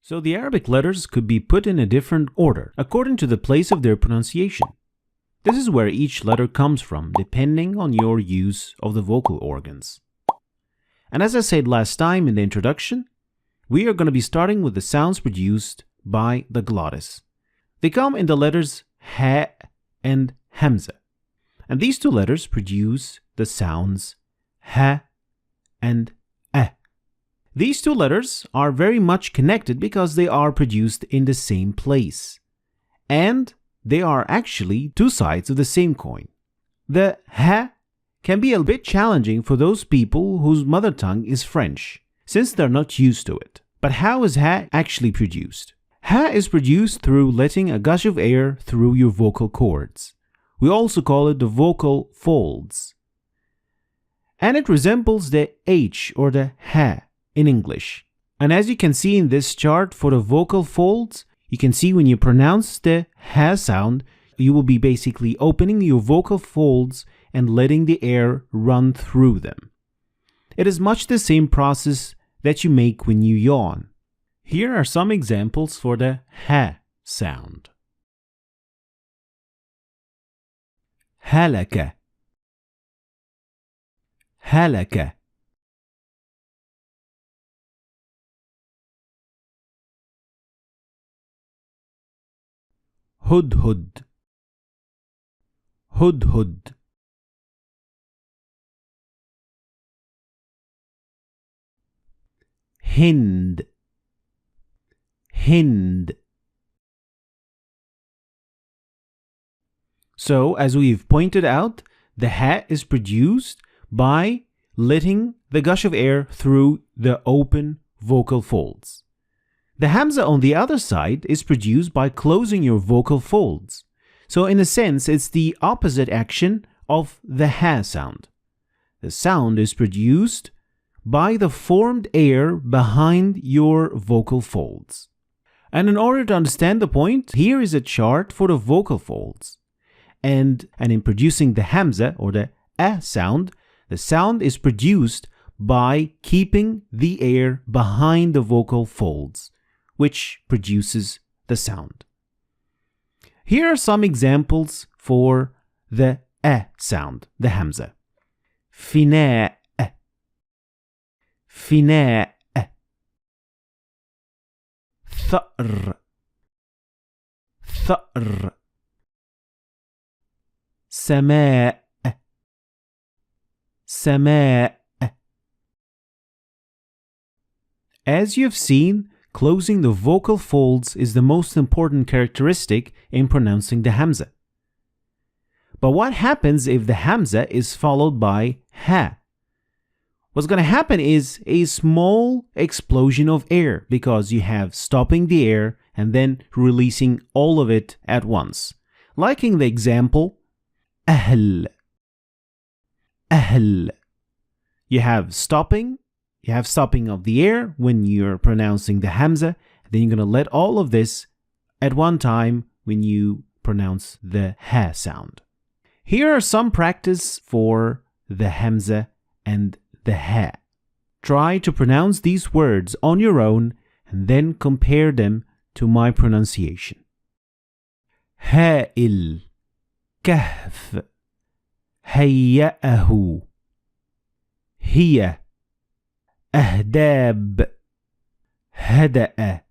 So the Arabic letters could be put in a different order according to the place of their pronunciation. This is where each letter comes from, depending on your use of the vocal organs. And as I said last time in the introduction, we are going to be starting with the sounds produced by the glottis. They come in the letters ha and hamza. And these two letters produce the sounds ha and eh. These two letters are very much connected because they are produced in the same place. And they are actually two sides of the same coin. The ha can be a bit challenging for those people whose mother tongue is French, since they're not used to it. But how is ha actually produced? Ha is produced through letting a gush of air through your vocal cords. We also call it the vocal folds. And it resembles the H or the ha in English. And as you can see in this chart for the vocal folds, you can see when you pronounce the ha sound, you will be basically opening your vocal folds and letting the air run through them. It is much the same process that you make when you yawn. Here are some examples for the ha sound. هلك هلك هدهد هدهد هند هند. So, as we've pointed out, the ha is produced by letting the gush of air through the open vocal folds. The hamza on the other side is produced by closing your vocal folds. So in a sense, it's the opposite action of the ha sound. The sound is produced by the formed air behind your vocal folds. And in order to understand the point, here is a chart for the vocal folds. And in producing the hamza or the sound, the sound is produced by keeping the air behind the vocal folds, which produces the sound. Here are some examples for the sound, the hamza. فناء فناء ثأر ثأر سماء سماء. As you've seen, closing the vocal folds is the most important characteristic in pronouncing the hamza. But what happens if the hamza is followed by ha? What's going to happen is a small explosion of air because you have stopping the air and then releasing all of it at once. Like in the example, أهل أهل. You have stopping of the air when you're pronouncing the hamza. Then you're going to let all of this at one time when you pronounce the ha sound. Here are some practice for the hamza and the ha. Try to pronounce these words on your own and then compare them to my pronunciation. هائل كهف هيأه هي أهداب هدأ.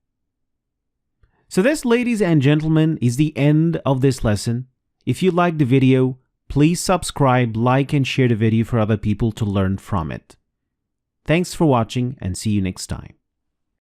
So this, ladies and gentlemen, is the end of this lesson. If you liked the video, please subscribe, like, and share the video for other people to learn from it. Thanks for watching and see you next time.